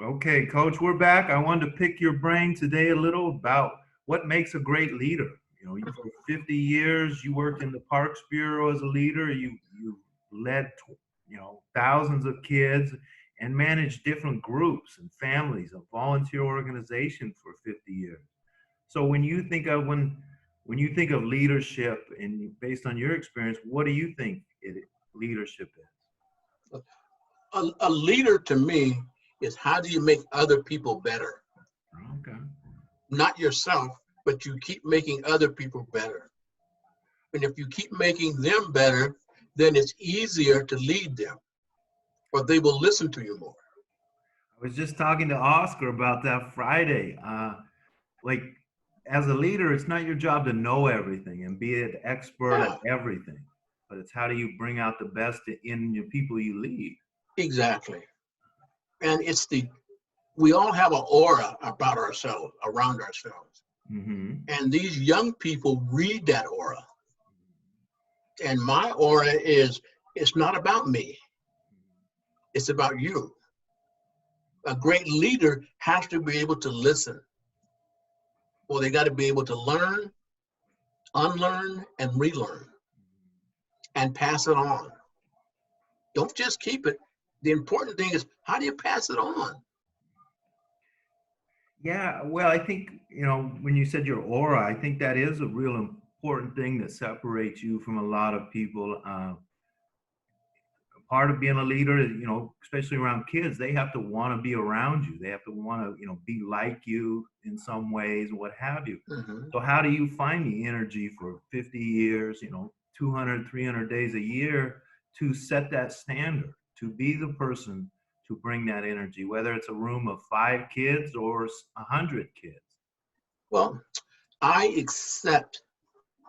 Okay, Coach, we're back. I wanted to pick your brain today a little about what makes a great leader. For 50 years, you worked in the Parks Bureau as a leader. You led, thousands of kids and managed different groups and families, a volunteer organization for 50 years. So when you think of leadership and based on your experience, what do you think leadership is? A leader to me is how do you make other people better? Okay. Not yourself, but you keep making other people better. And if you keep making them better, then it's easier to lead them, or they will listen to you more. I was just talking to Oscar about that Friday. Like, as a leader, it's not your job to know everything and be an expert at Yeah, everything, but it's how do you bring out the best in your people you lead. exactly. And we all have an aura about ourselves, around ourselves. Hmm. And these young people read that aura. And my aura is, it's not about me, it's about you. A great leader has to be able to listen. Well, they got to be able to learn, unlearn, and relearn and pass it on. Don't just keep it. The important thing is, how do you pass it on? Yeah, well, I think, when you said your aura, I think that is a real important thing that separates you from a lot of people. Part of being a leader is, especially around kids, they have to want to be around you. They have to want to, be like you in some ways, what have you. Mhm. So how do you find the energy for 50 years, 200, 300 days a year to set that standard, to be the person to bring that energy, whether it's a room of 5 kids or 100 kids? Well, I accept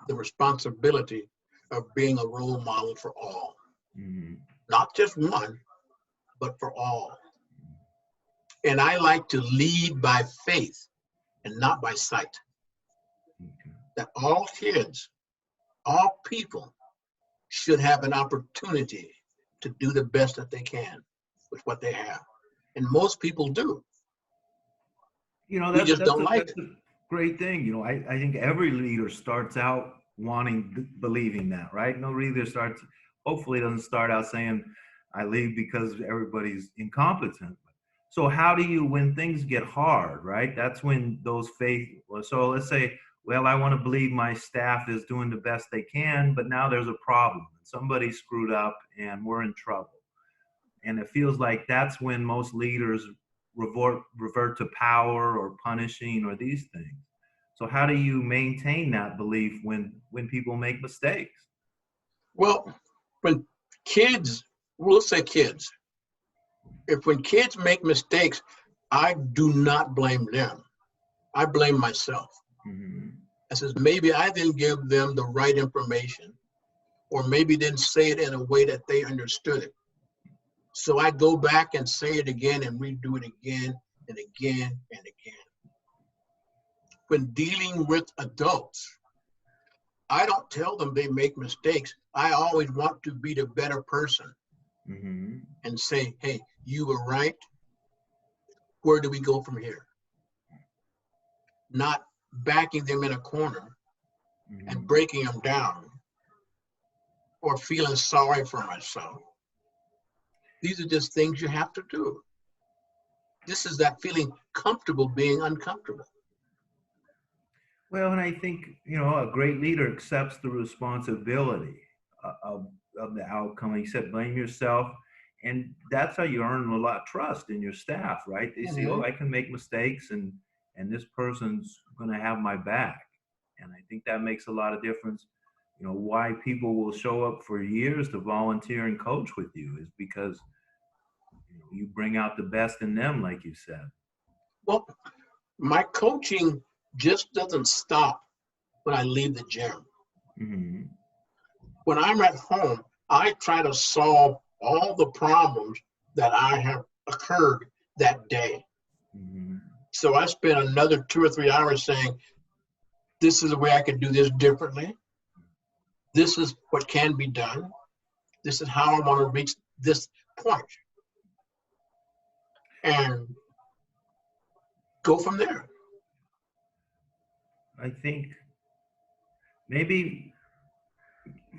the responsibility of being a role model for all, Hmm. not just one, but for all. And I like to lead by faith and not by sight. Okay. That all kids, all people should have an opportunity to do the best that they can with what they have. And most people do. We That's just that's don't a like that's it. a great thing. I think every leader starts out believing that, right? No leader starts, hopefully doesn't start out saying, I leave because everybody's incompetent. So how do you, when things get hard, right? That's when those faith, so let's say, well, I want to believe my staff is doing the best they can, but now there's a problem. Somebody screwed up and we're in trouble. And it feels like that's when most leaders revert to power or punishing or these things. So how do you maintain that belief when people make mistakes? Well, when kids, we'll say kids, if when kids make mistakes, I do not blame them. I blame myself. Hmm. I says maybe I didn't give them the right information, or maybe didn't say it in a way that they understood it. So I go back and say it again and redo it again and again and again. When dealing with adults, I don't tell them they make mistakes. I always want to be the better person Hmm. and say, hey, you were right. Where do we go from here? Not backing them in a corner and Hmm. breaking them down or feeling sorry for myself. These are just things you have to do. This is that feeling comfortable being uncomfortable. Well, and I think, a great leader accepts the responsibility of the outcome. Like you said, blame yourself. And that's how you earn a lot of trust in your staff, right? They see, oh, Mhm. I can make mistakes and this person's going to have my back. And I think that makes a lot of difference. Why people will show up for years to volunteer and coach with you is because you bring out the best in them, like you said. Well, my coaching just doesn't stop when I leave the gym. Hmm. When I'm at home, I try to solve all the problems that I have occurred that day. Hmm. So I spend another 2 or 3 hours saying, this is the way I can do this differently. This is what can be done. This is how I want to reach this point. And go from there. I think maybe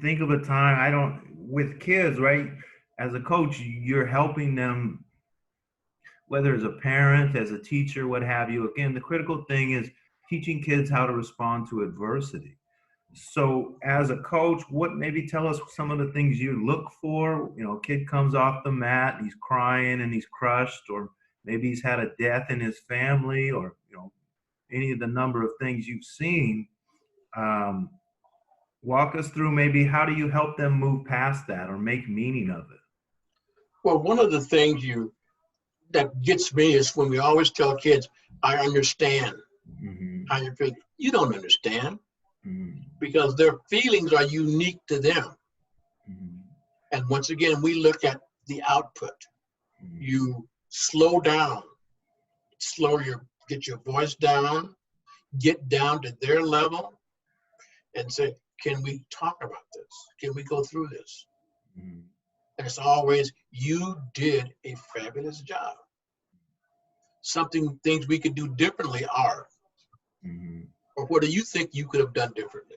think of a time, with kids, right? As a coach, you're helping them, whether as a parent, as a teacher, what have you. Again, the critical thing is teaching kids how to respond to adversity. So as a coach, maybe tell us some of the things you look for. A kid comes off the mat, he's crying and he's crushed, or maybe he's had a death in his family, or, any of the number of things you've seen. Walk us through maybe how do you help them move past that or make meaning of it? Well, one of the things that gets me is when we always tell kids, I understand how you feel. You don't understand because their feelings are unique to them. And once again, we look at the output. You slow down, get your voice down, get down to their level and say, can we talk about this? Can we go through this? And it's always, you did a fabulous job. Things we could do differently are. Or what do you think you could have done differently?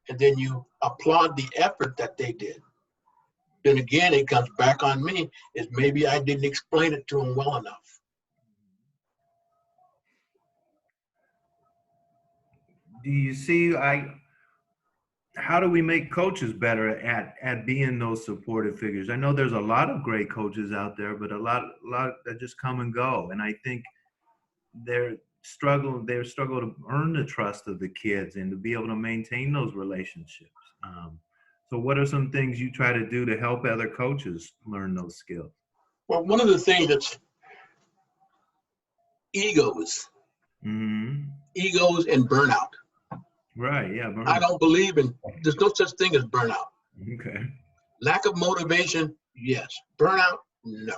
And then you applaud the effort that they did. Then again, it comes back on me, is maybe I didn't explain it to them well enough. Do you see, how do we make coaches better at being those supportive figures? I know there's a lot of great coaches out there, but a lot that just come and go. And I think they struggle to earn the trust of the kids and to be able to maintain those relationships. So what are some things you try to do to help other coaches learn those skills? Well, one of the things that's egos and burnout. Right, yeah. Burnout. I don't believe there's no such thing as burnout. Okay. Lack of motivation, yes. Burnout, no.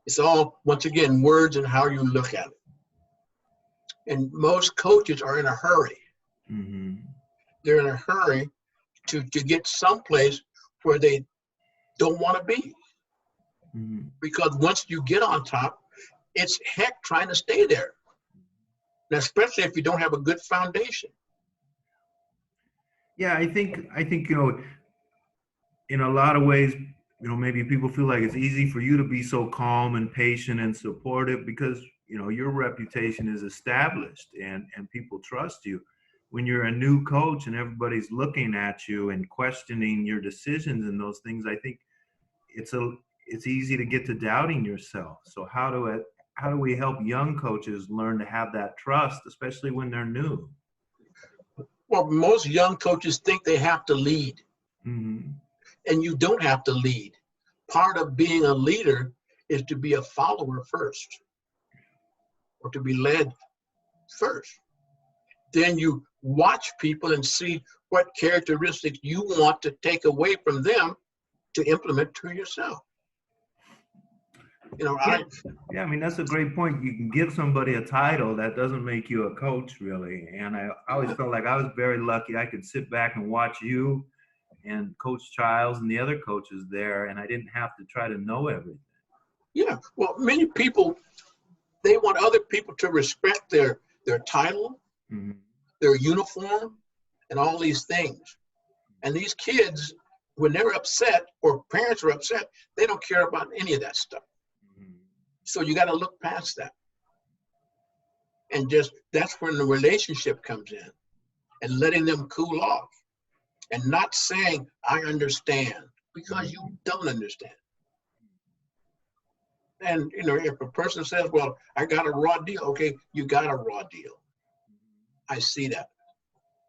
It's all, once again, words and how you look at it. And most coaches are in a hurry. They're in a hurry to get someplace where they don't want to be. Because once you get on top, it's heck trying to stay there. And especially if you don't have a good foundation. Yeah, I think in a lot of ways, maybe people feel like it's easy for you to be so calm and patient and supportive because, your reputation is established and people trust you. When you're a new coach and everybody's looking at you and questioning your decisions and those things, I think it's easy to get to doubting yourself. So how do we help young coaches learn to have that trust, especially when they're new? Well, most young coaches think they have to lead. And you don't have to lead. Part of being a leader is to be a follower first, or to be led first. Then you watch people and see what characteristics you want to take away from them to implement to yourself. I mean, that's a great point. You can give somebody a title that doesn't make you a coach, really. And I always felt like I was very lucky. I could sit back and watch you and Coach Childs and the other coaches there, and I didn't have to try to know everything. Yeah, well, many people, they want other people to respect their title, their uniform, and all these things. And these kids, when they're upset or parents are upset, they don't care about any of that stuff. So you got to look past that. And that's when the relationship comes in and letting them cool off and not saying, I understand, because you don't understand. And, if a person says, well, I got a raw deal. Okay, you got a raw deal. I see that.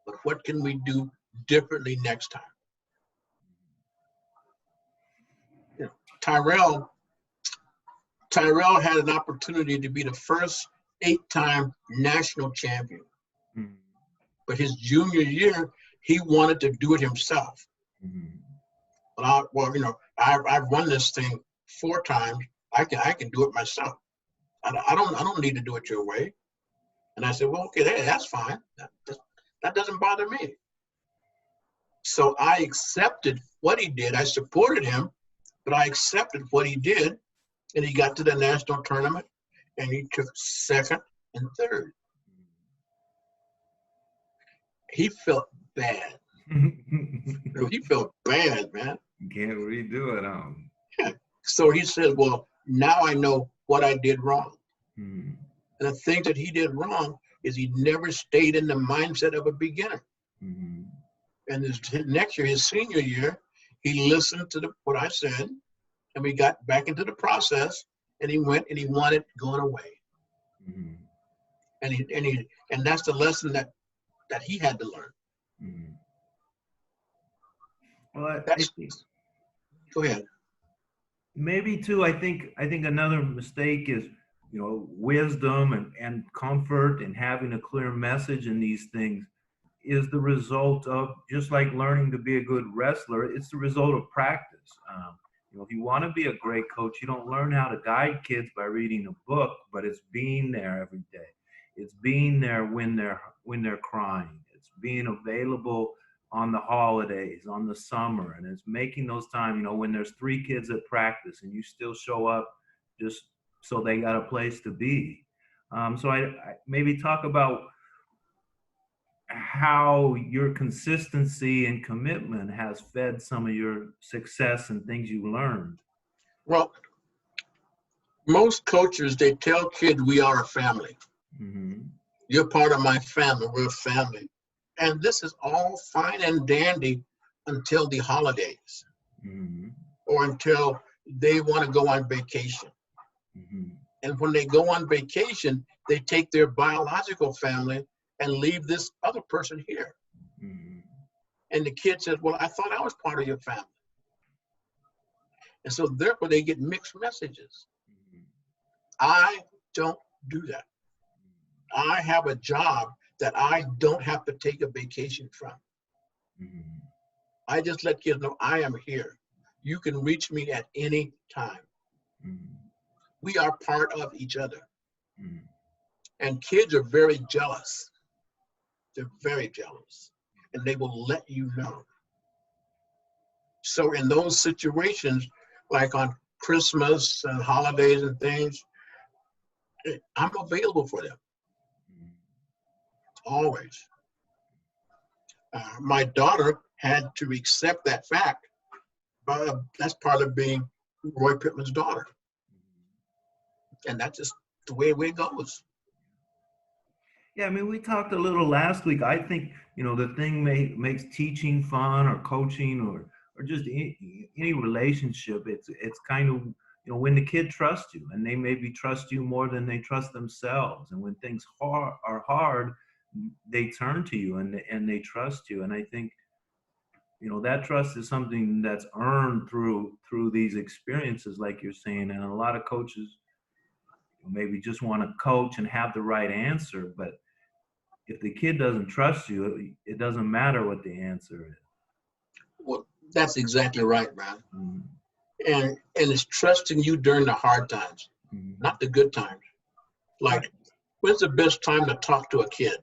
But what can we do differently next time? Tyrell had an opportunity to be the first 8-time national champion. But his junior year, he wanted to do it himself. But I've won this thing 4 times. I can do it myself. I don't need to do it your way. And I said, well, okay, that's fine. That doesn't bother me. So I accepted what he did. I supported him, but I accepted what he did. And he got to the national tournament and he took second and third. He felt bad. He felt bad, man. Can't redo it. Yeah. So he said, well, now I know what I did wrong. Mm. And the thing that he did wrong is he never stayed in the mindset of a beginner. Mm. And his next year, his senior year, he listened to what I said, and we got back into the process, and he went and he wanted going away. Mm. And that's the lesson that he had to learn. Mm. Well, I That's, think go ahead. maybe too. I think another mistake is, wisdom and comfort and having a clear message in these things is the result of, just like learning to be a good wrestler, it's the result of practice. If you want to be a great coach, you don't learn how to guide kids by reading a book, but it's being there every day. It's being there when they're crying. It's being available on the holidays, on the summer, and it's making those time, when there's 3 kids at practice and you still show up just so they got a place to be. So I maybe talk about how your consistency and commitment has fed some of your success and things you learned. Well, most coaches, they tell kids, we are a family. Mm-hmm. You're part of my family. We're a family. And this is all fine and dandy until the holidays, Mm-hmm. or until they want to go on vacation. Mm-hmm. And when they go on vacation, they take their biological family and leave this other person here. Mm-hmm. And the kid says, well, I thought I was part of your family. And so therefore they get mixed messages. Mm-hmm. I don't do that. I have a job that I don't have to take a vacation from. Mm-hmm. I just let kids know I am here. You can reach me at any time. Mm-hmm. We are part of each other. Mm-hmm. And kids are very jealous. They're very jealous. And they will let you know. So in those situations, like on Christmas and holidays and things, I'm available for them. Always. My daughter had to accept that fact. That's part of being Roy Pittman's daughter. And that's just the way it goes. Yeah, I mean, we talked a little last week. I think, the thing makes teaching fun, or coaching, or just any relationship. It's kind of, when the kid trusts you, and they maybe trust you more than they trust themselves. And when things are hard, they turn to you and they trust you. And I think, that trust is something that's earned through these experiences, like you're saying. And a lot of coaches maybe just want to coach and have the right answer, but if the kid doesn't trust you, it doesn't matter what the answer is. Well, that's exactly right, man. Mm-hmm. And it's trusting you during the hard times, Mm-hmm. not the good times. Like, when's the best time to talk to a kid?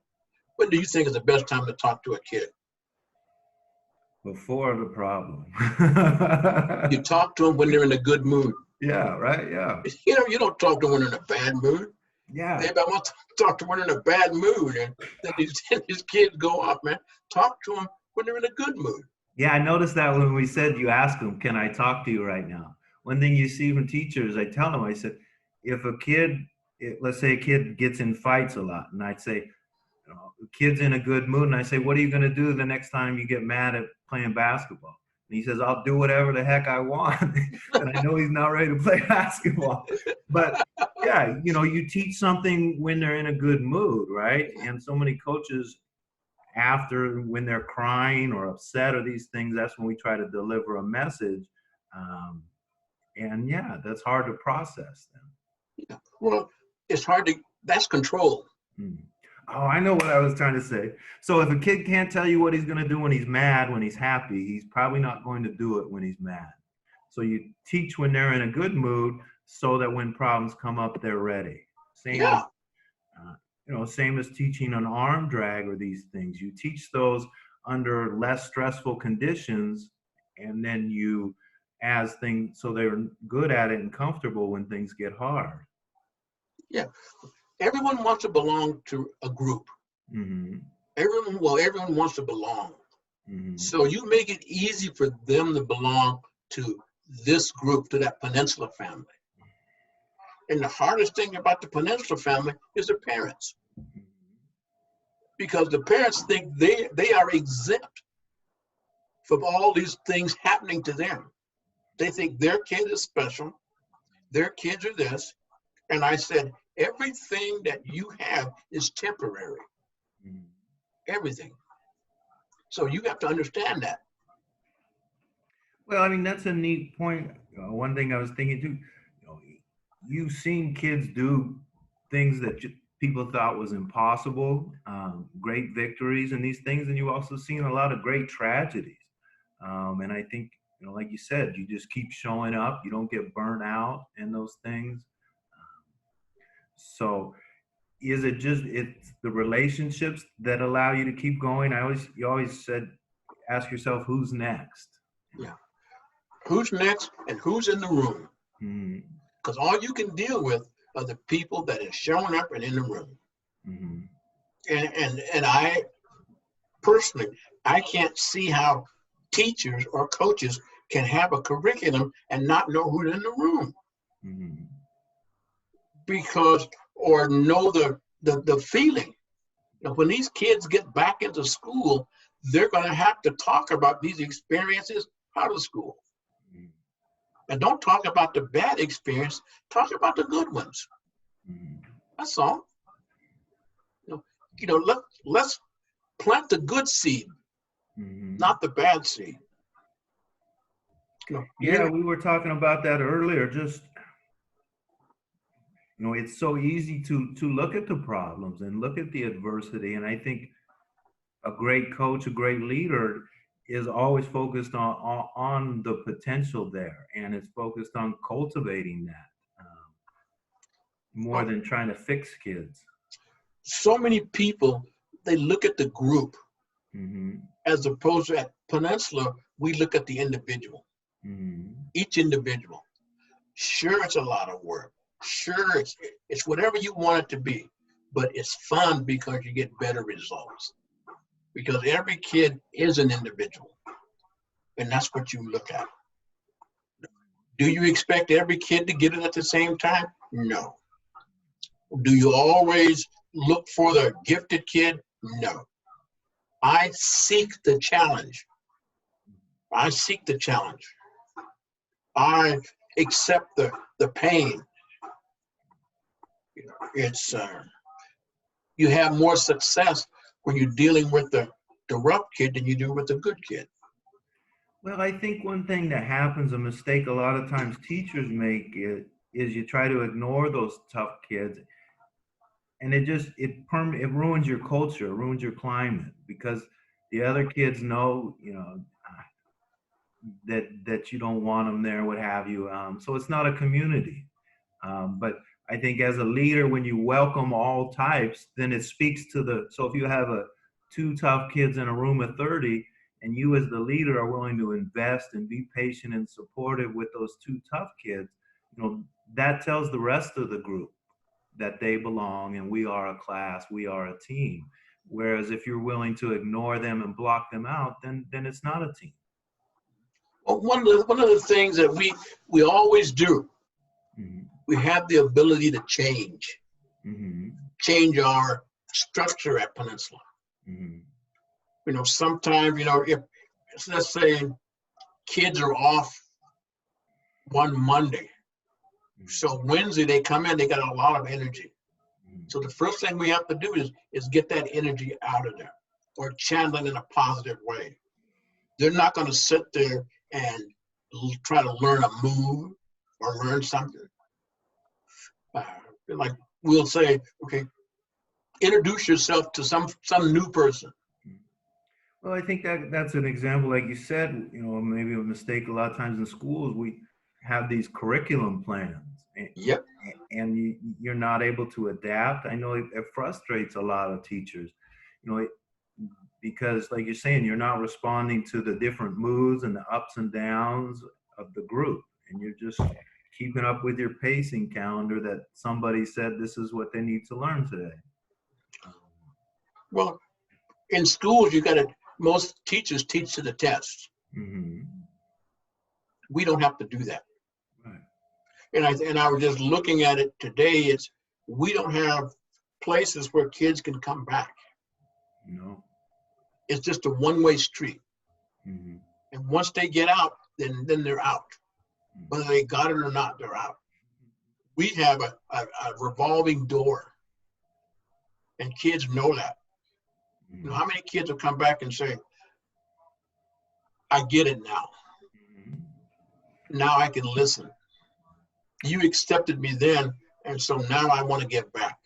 When do you think is the best time to talk to a kid? Before the problem. You talk to them when they're in a good mood. Yeah, right, yeah. You don't talk to them when they're in a bad mood. Yeah. Everybody wants to talk to them when they're in a bad mood. And then these kids go off, man. Talk to them when they're in a good mood. Yeah, I noticed that when we said, you ask them, can I talk to you right now? One thing you see from teachers, I tell them, I said, if a kid, let's say a kid gets in fights a lot, and I'd say, the kid's in a good mood, and I say, what are you going to do the next time you get mad at playing basketball? And he says, I'll do whatever the heck I want. And I know he's not ready to play basketball. But yeah, you teach something when they're in a good mood, right? And so many coaches, when they're crying or upset or these things, that's when we try to deliver a message. And yeah, that's hard to process then. Yeah. Well, it's hard that's control. Oh, I know what I was trying to say. So if a kid can't tell you what he's going to do when he's mad, when he's happy, he's probably not going to do it when he's mad. So you teach when they're in a good mood so that when problems come up, they're ready. Same as teaching an arm drag or these things. You teach those under less stressful conditions, and then so they're good at it and comfortable when things get hard. Yeah. Everyone wants to belong to a group. Mm-hmm. Everyone wants to belong. Mm-hmm. So you make it easy for them to belong to this group, to that Peninsula family. And the hardest thing about the Peninsula family is the parents, because the parents think they are exempt from all these things happening to them. They think their kid is special, their kids are this. And I said, everything that you have is temporary, Mm-hmm. everything. So you have to understand that. Well, I mean, that's a neat point. One thing I was thinking too, you've seen kids do things that people thought was impossible, great victories and these things, and you've also seen a lot of great tragedies. And I think, like you said, you just keep showing up. You don't get burnt out in those things. So, is it just it's the relationships that allow you to keep going? You always said, ask yourself, who's next? Yeah. Who's next and who's in the room? Mm-hmm. Because all you can deal with are the people that is showing up and in the room. Mm-hmm. And I personally, I can't see how teachers or coaches can have a curriculum and not know who's in the room, Mm-hmm. because or know the feeling. Now, when these kids get back into school, they're going to have to talk about these experiences out of school. And don't talk about the bad experience, talk about the good ones. Mm-hmm. That's all. Let's plant the good seed, Mm-hmm. not the bad seed. Yeah, we were talking about that earlier. Just it's so easy to look at the problems and look at the adversity, and I think a great coach, a great leader, is always focused on the potential there, and it's focused on cultivating that more than trying to fix kids. So many people, they look at the group, Mm-hmm. as opposed to at Peninsula, we look at the individual, Mm-hmm. each individual. Sure, it's a lot of work. Sure, it's whatever you want it to be, but it's fun because you get better results. Because every kid is an individual, and that's what you look at. Do you expect every kid to get it at the same time? No. Do you always look for the gifted kid? No. I seek the challenge. I seek the challenge. I accept the pain. It's you have more success when you're dealing with the rough kid than you do with the good kid. Well, I think one thing that happens, a mistake a lot of times teachers make is you try to ignore those tough kids, and it ruins your culture, it ruins your climate, because the other kids know, that you don't want them there, what have you. So it's not a community. But I think as a leader, when you welcome all types, then it speaks to so if you have two tough kids in a room of 30, and you as the leader are willing to invest and be patient and supportive with those two tough kids, that tells the rest of the group that they belong and we are a class, we are a team. Whereas if you're willing to ignore them and block them out, then it's not a team. Well, one of the things that we always do, Mm-hmm. we have the ability to change our structure at Peninsula. Mm-hmm. Sometimes, if let's say kids are off one Monday, so Wednesday they come in, they got a lot of energy. So the first thing we have to do is get that energy out of them, or channel it in a positive way. They're not going to sit there and try to learn a move or learn something. Like we'll say, okay, introduce yourself to some new person. Well, I think that's an example, like you said, maybe a mistake a lot of times in schools, we have these curriculum plans. Yep. And you're not able to adapt. I know it frustrates a lot of teachers, because like you're saying, you're not responding to the different moods and the ups and downs of the group. And you're just keeping up with your pacing calendar that somebody said this is what they need to learn today. Well, in schools, most teachers teach to the test. Mm-hmm. We don't have to do that. Right. And I was just looking at it today. We don't have places where kids can come back. No. It's just a one-way street. Mm-hmm. And once they get out, then they're out. Whether they got it or not, they're out. We have a revolving door, and kids know that. Mm-hmm. You know, how many kids will come back and say, I get it now. Mm-hmm. Now I can listen. You accepted me then, and so now I want to get back.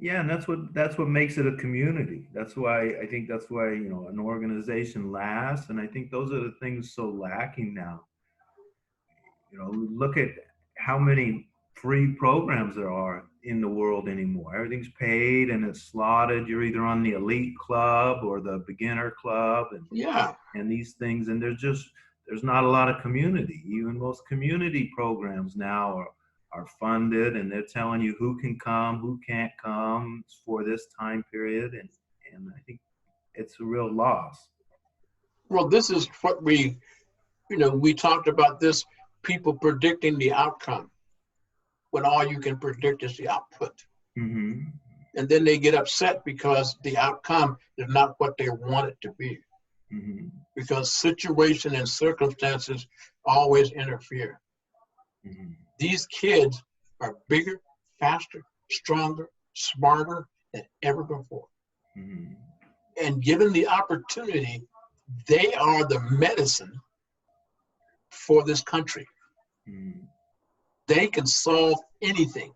Yeah, and that's what makes it a community. That's why an organization lasts, and I think those are the things so lacking now. Look at how many free programs there are in the world anymore. Everything's paid and it's slotted. You're either on the elite club or the beginner club, and these things, and there's not a lot of community. Even most community programs now are funded, and they're telling you who can come, who can't come for this time period, and I think it's a real loss. Well, this is what we talked about this, people predicting the outcome when all you can predict is the output. Mm-hmm. And then they get upset because the outcome is not what they want it to be. Mm-hmm. Because situation and circumstances always interfere. Mm-hmm. These kids are bigger, faster, stronger, smarter than ever before. Mm-hmm. And given the opportunity, they are the medicine for this country. Mm-hmm. They can solve anything.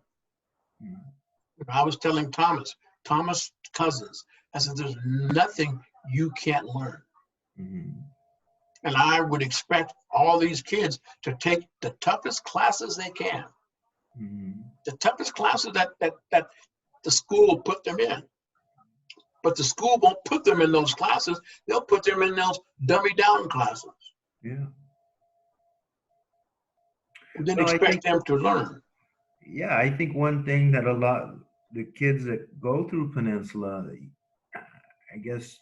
Mm-hmm. I was telling Thomas Cousins, I said, there's nothing you can't learn. Mm-hmm. And I would expect all these kids to take the toughest classes they can. Mm-hmm. The toughest classes that the school will put them in. But the school won't put them in those classes. They'll put them in those dummy down classes. Yeah. And then expect them to learn. Yeah, I think one thing that the kids that go through Peninsula, I guess,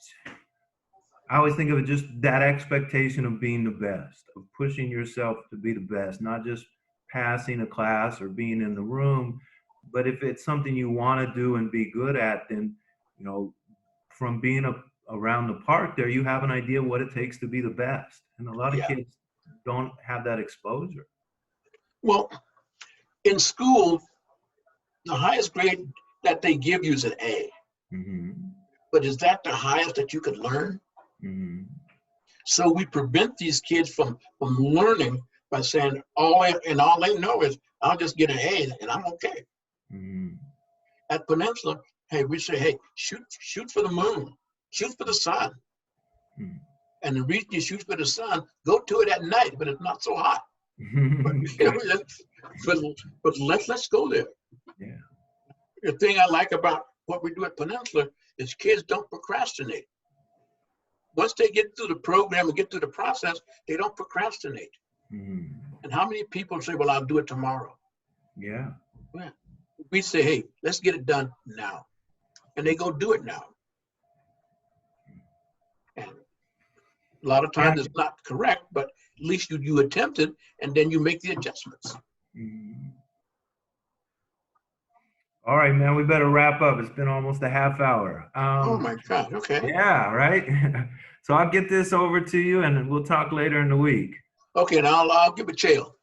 I always think of it just that expectation of being the best, of pushing yourself to be the best, not just passing a class or being in the room, but if it's something you want to do and be good at, then, from being around the park there, you have an idea what it takes to be the best. And a lot of kids don't have that exposure. Well, in school, the highest grade that they give you is an A. Mm-hmm. But is that the highest that you could learn? Mm-hmm. So we prevent these kids from learning by saying all they know is I'll just get an A and I'm okay. Mm-hmm. At Peninsula, hey, we say, hey, shoot for the moon, shoot for the sun. Mm-hmm. And the reason you shoot for the sun, go to it at night, but it's not so hot. but let's go there. Yeah. The thing I like about what we do at Peninsula is kids don't procrastinate. Once they get through the program and get through the process, they don't procrastinate. Mm-hmm. And how many people say, well, I'll do it tomorrow? Yeah. We say, hey, let's get it done now. And they go do it now. And a lot of times it's not correct, but at least you attempt it, and then you make the adjustments. Mm-hmm. All right, man, we better wrap up. It's been almost a half hour. Oh my God, okay. Yeah, right? So I'll get this over to you and we'll talk later in the week. Okay, now I'll give it to you.